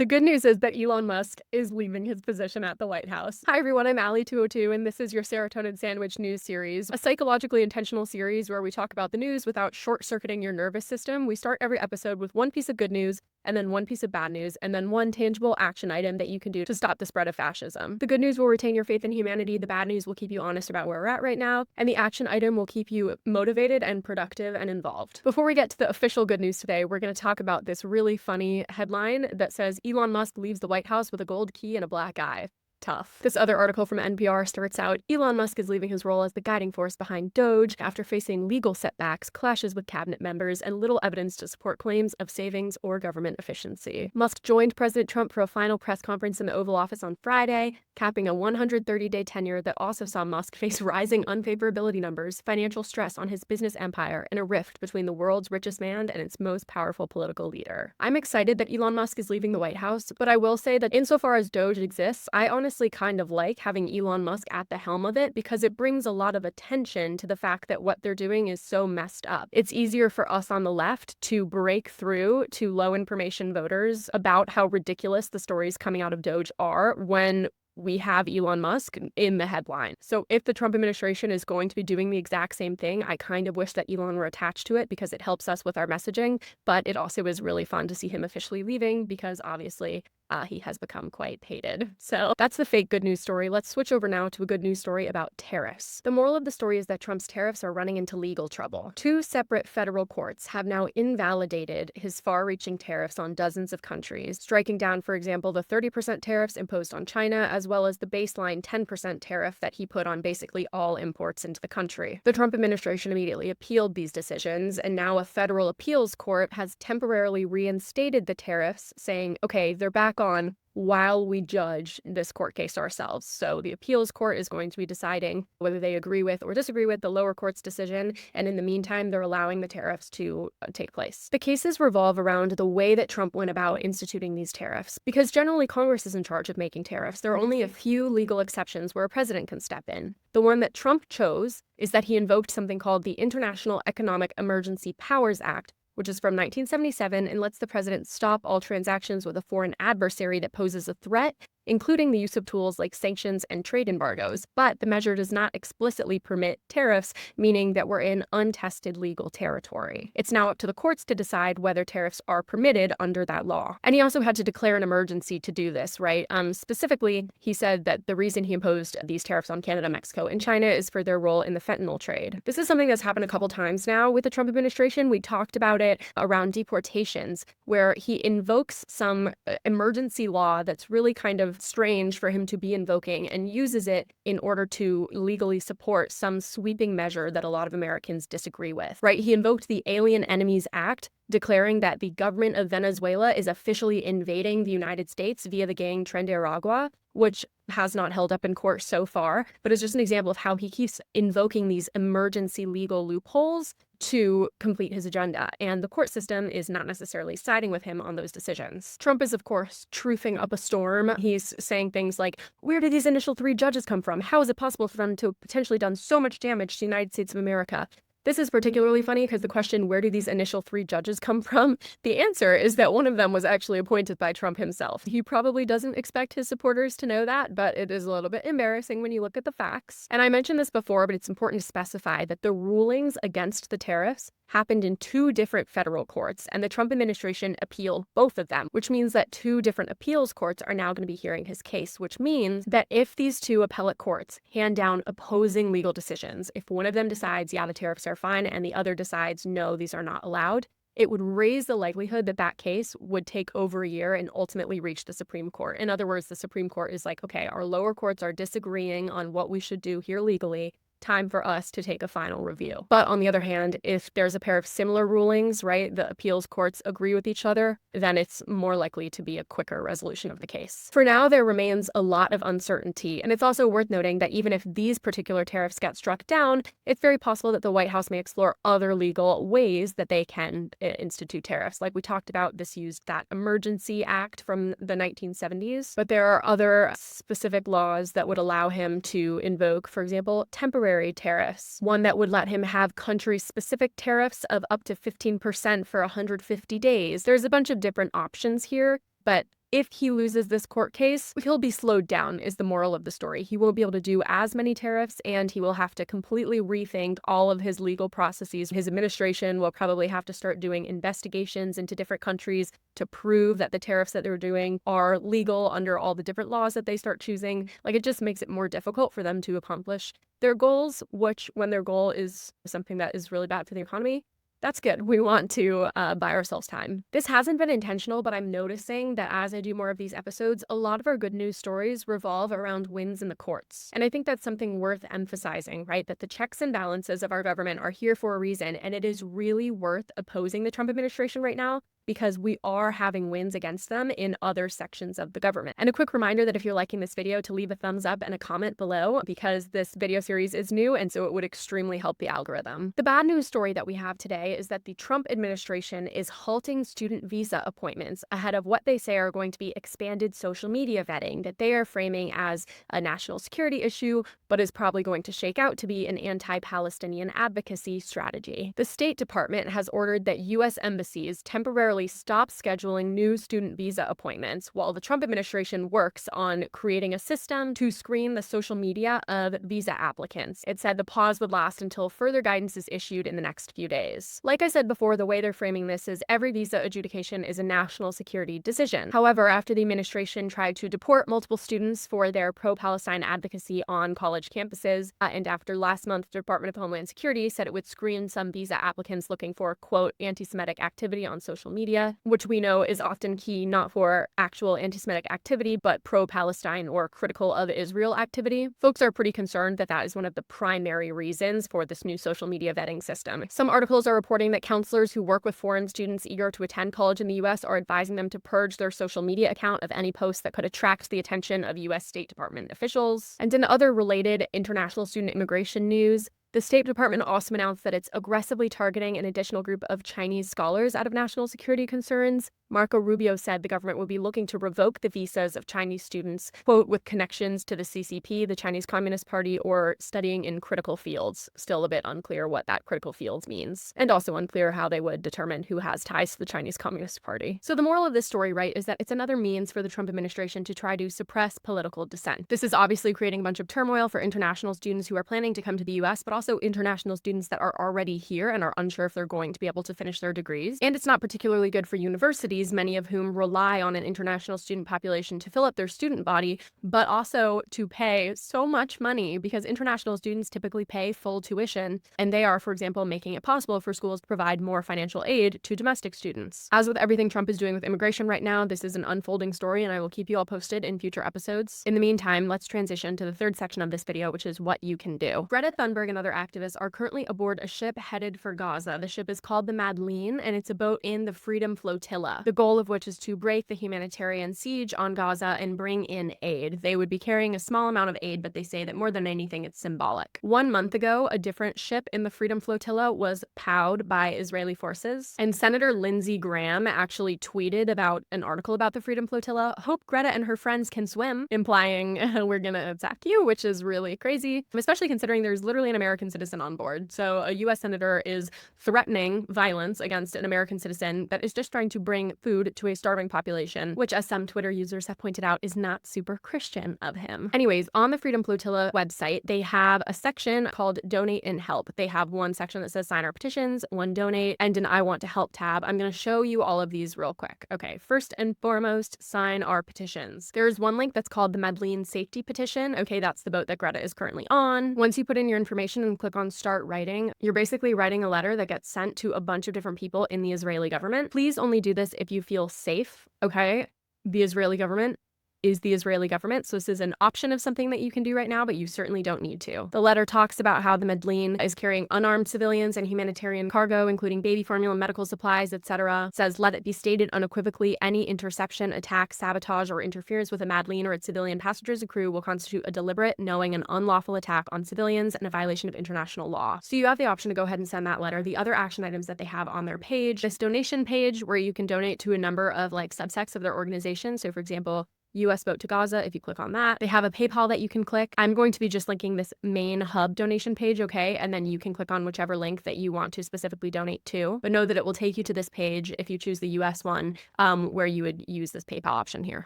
The good news is that Elon Musk is leaving his position at the White House. Hi everyone, I'm Allie202 and this is your Serotonin Sandwich news series, a psychologically intentional series where we talk about the news without short-circuiting your nervous system. We start every episode with one piece of good news, and then one piece of bad news, and then one tangible action item that you can do to stop the spread of fascism. The good news will retain your faith in humanity, the bad news will keep you honest about where we're at right now, and the action item will keep you motivated and productive and involved. Before we get to the official good news today, we're going to talk about this really funny headline that says Elon Musk leaves the White House with a gold key and a black eye. Tough. This other article from NPR starts out, Elon Musk is leaving his role as the guiding force behind Doge after facing legal setbacks, clashes with cabinet members, and little evidence to support claims of savings or government efficiency. Musk joined President Trump for a final press conference in the Oval Office on Friday, capping a 130-day tenure that also saw Musk face rising unfavorability numbers, financial stress on his business empire, and a rift between the world's richest man and its most powerful political leader. I'm excited that Elon Musk is leaving the White House, but I will say that insofar as Doge exists, I honestly kind of like having Elon Musk at the helm of it because it brings a lot of attention to the fact that what they're doing is so messed up. It's easier for us on the left to break through to low information voters about how ridiculous the stories coming out of Doge are when we have Elon Musk in the headline. So if the Trump administration is going to be doing the exact same thing, I kind of wish that Elon were attached to it because it helps us with our messaging, but it also is really fun to see him officially leaving because obviously he has become quite hated. So that's the fake good news story. Let's switch over now to a good news story about tariffs. The moral of the story is that Trump's tariffs are running into legal trouble. Two separate federal courts have now invalidated his far-reaching tariffs on dozens of countries, striking down, for example, the 30% tariffs imposed on China, as well as the baseline 10% tariff that he put on basically all imports into the country. The Trump administration immediately appealed these decisions, and now a federal appeals court has temporarily reinstated the tariffs, saying, okay, they're back on while we judge this court case ourselves. So the appeals court is going to be deciding whether they agree with or disagree with the lower court's decision, and in the meantime, they're allowing the tariffs to take place. The cases revolve around the way that Trump went about instituting these tariffs, because generally Congress is in charge of making tariffs. There are only a few legal exceptions where a president can step in. The one that Trump chose is that he invoked something called the International Economic Emergency Powers Act, which is from 1977 and lets the president stop all transactions with a foreign adversary that poses a threat, including the use of tools like sanctions and trade embargoes. But the measure does not explicitly permit tariffs, meaning that we're in untested legal territory. It's now up to the courts to decide whether tariffs are permitted under that law. And he also had to declare an emergency to do this, right? Specifically, he said that the reason he imposed these tariffs on Canada, Mexico, and China is for their role in the fentanyl trade. This is something that's happened a couple times now with the Trump administration. We talked about it around deportations, where he invokes some emergency law that's really kind of strange for him to be invoking and uses it in order to legally support some sweeping measure that a lot of Americans disagree with, right? He invoked the Alien Enemies Act, declaring that the government of Venezuela is officially invading the United States via the gang Tren de Aragua, which has not held up in court so far, but it's just an example of how he keeps invoking these emergency legal loopholes to complete his agenda, and the court system is not necessarily siding with him on those decisions. Trump is, of course, truthing up a storm. He's saying things like, where did these initial 3 judges come from? How is it possible for them to have potentially done so much damage to the United States of America? This is particularly funny because the question, where do these initial 3 judges come from? The answer is that one of them was actually appointed by Trump himself. He probably doesn't expect his supporters to know that, but it is a little bit embarrassing when you look at the facts. And I mentioned this before, but it's important to specify that the rulings against the tariffs happened in 2 different federal courts, and the Trump administration appealed both of them, which means that 2 different appeals courts are now going to be hearing his case, which means that if these 2 appellate courts hand down opposing legal decisions, if one of them decides, yeah, the tariffs are fine, and the other decides, no, these are not allowed, it would raise the likelihood that that case would take over a year and ultimately reach the Supreme Court. In other words, the Supreme Court is like, okay, our lower courts are disagreeing on what we should do here legally. Time for us to take a final review. But on the other hand, if there's a pair of similar rulings, right, the appeals courts agree with each other, then it's more likely to be a quicker resolution of the case. For now, there remains a lot of uncertainty, and it's also worth noting that even if these particular tariffs get struck down, it's very possible that the White House may explore other legal ways that they can institute tariffs. Like we talked about, this used that Emergency Act from the 1970s, but there are other specific laws that would allow him to invoke, for example, temporary tariffs, one that would let him have country-specific tariffs of up to 15% for 150 days. There's a bunch of different options here, but if he loses this court case, he'll be slowed down, is the moral of the story. He won't be able to do as many tariffs, and he will have to completely rethink all of his legal processes. His administration will probably have to start doing investigations into different countries to prove that the tariffs that they're doing are legal under all the different laws that they start choosing. Like, it just makes it more difficult for them to accomplish their goals, which, when their goal is something that is really bad for the economy, that's good. We want to buy ourselves time. This hasn't been intentional, but I'm noticing that as I do more of these episodes, a lot of our good news stories revolve around wins in the courts. And I think that's something worth emphasizing, right? That the checks and balances of our government are here for a reason, and it is really worth opposing the Trump administration right now, because we are having wins against them in other sections of the government. And a quick reminder that if you're liking this video, to leave a thumbs up and a comment below, because this video series is new, and so it would extremely help the algorithm. The bad news story that we have today is that the Trump administration is halting student visa appointments ahead of what they say are going to be expanded social media vetting that they are framing as a national security issue, but is probably going to shake out to be an anti-Palestinian advocacy strategy. The State Department has ordered that U.S. embassies temporarily stop scheduling new student visa appointments while the Trump administration works on creating a system to screen the social media of visa applicants. It said the pause would last until further guidance is issued in the next few days. Like I said before, the way they're framing this is every visa adjudication is a national security decision. However, after the administration tried to deport multiple students for their pro-Palestine advocacy on college campuses, and after last month, the Department of Homeland Security said it would screen some visa applicants looking for, quote, anti-Semitic activity on social media, which we know is often key not for actual anti-Semitic activity, but pro-Palestine or critical of Israel activity. Folks are pretty concerned that that is one of the primary reasons for this new social media vetting system. Some articles are reporting that counselors who work with foreign students eager to attend college in the U.S. are advising them to purge their social media account of any posts that could attract the attention of U.S. State Department officials. And in other related international student immigration news, the State Department also announced that it's aggressively targeting an additional group of Chinese scholars out of national security concerns. Marco Rubio said the government would be looking to revoke the visas of Chinese students, quote, with connections to the CCP, the Chinese Communist Party, or studying in critical fields. Still a bit unclear what that critical fields means, and also unclear how they would determine who has ties to the Chinese Communist Party. So the moral of this story, right, is that it's another means for the Trump administration to try to suppress political dissent. This is obviously creating a bunch of turmoil for international students who are planning to come to the U.S., but also international students that are already here and are unsure if they're going to be able to finish their degrees. And it's not particularly good for universities, many of whom rely on an international student population to fill up their student body, but also to pay so much money, because international students typically pay full tuition, and they are, for example, making it possible for schools to provide more financial aid to domestic students. As with everything Trump is doing with immigration right now, this is an unfolding story, and I will keep you all posted in future episodes. In the meantime, let's transition to the third section of this video, which is what you can do. Greta Thunberg and other activists are currently aboard a ship headed for Gaza. The ship is called the Madeleine, and it's a boat in the Freedom Flotilla, the goal of which is to break the humanitarian siege on Gaza and bring in aid. They would be carrying a small amount of aid, but they say that more than anything, it's symbolic. 1 month ago, a different ship in the Freedom Flotilla was POW'd by Israeli forces, and Senator Lindsey Graham actually tweeted about an article about the Freedom Flotilla, "Hope Greta and her friends can swim," implying we're gonna attack you, which is really crazy, especially considering there's literally an American citizen on board. So a U.S. senator is threatening violence against an American citizen that is just trying to bring food to a starving population, which, as some Twitter users have pointed out, is not super Christian of him. Anyways, on the Freedom Flotilla website, they have a section called Donate and Help. They have one section that says sign our petitions, one donate, and an I want to help tab. I'm going to show you all of these real quick. Okay, first and foremost, sign our petitions. There's one link that's called the Madeleine Safety Petition. Okay, that's the boat that Greta is currently on. Once you put in your information and click on start writing, you're basically writing a letter that gets sent to a bunch of different people in the Israeli government. Please only do this if you feel safe, okay? The Israeli government is the Israeli government, so this is an option of something that you can do right now, but you certainly don't need to. The letter talks about how the Madeleine is carrying unarmed civilians and humanitarian cargo, including baby formula, medical supplies, etc. It says, let it be stated unequivocally, any interception, attack, sabotage, or interference with a Madeleine or its civilian passengers or crew will constitute a deliberate, knowing, and unlawful attack on civilians and a violation of international law. So you have the option to go ahead and send that letter. The other action items that they have on their page, this donation page where you can donate to a number of like subsects of their organization. So for example, US Boat to Gaza if you click on that. They have a PayPal that you can click. I'm going to be just linking this main hub donation page, okay? And then you can click on whichever link that you want to specifically donate to. But know that it will take you to this page if you choose the US one, where you would use this PayPal option here.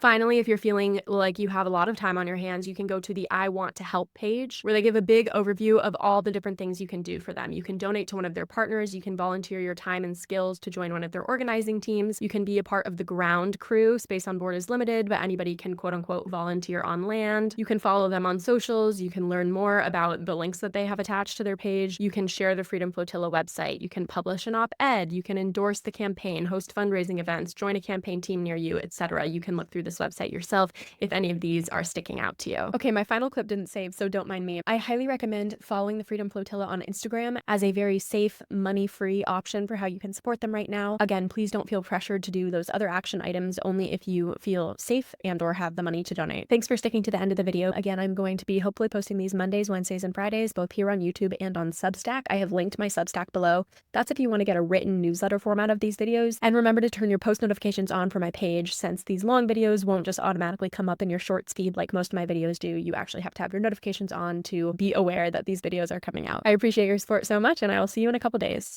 Finally, if you're feeling like you have a lot of time on your hands, you can go to the I Want to Help page, where they give a big overview of all the different things you can do for them. You can donate to one of their partners, you can volunteer your time and skills to join one of their organizing teams, you can be a part of the ground crew. Space on board is limited, but anybody can quote unquote volunteer on land. You can follow them on socials, you can learn more about the links that they have attached to their page, you can share the Freedom Flotilla website, you can publish an op-ed, you can endorse the campaign, host fundraising events, join a campaign team near you, etc. You can look through this website yourself if any of these are sticking out to you. Okay, my final clip didn't save, so don't mind me. I highly recommend following the Freedom Flotilla on Instagram as a very safe, money-free option for how you can support them right now. Again, please don't feel pressured to do those other action items, only if you feel safe and or have the money to donate. Thanks for sticking to the end of the video. Again, I'm going to be hopefully posting these Mondays, Wednesdays, and Fridays, both here on YouTube and on Substack. I have linked my Substack below. That's if you want to get a written newsletter format of these videos. And remember to turn your post notifications on for my page, since these long videos won't just automatically come up in your shorts feed like most of my videos do. You actually have to have your notifications on to be aware that these videos are coming out. I appreciate your support so much, and I will see you in a couple days.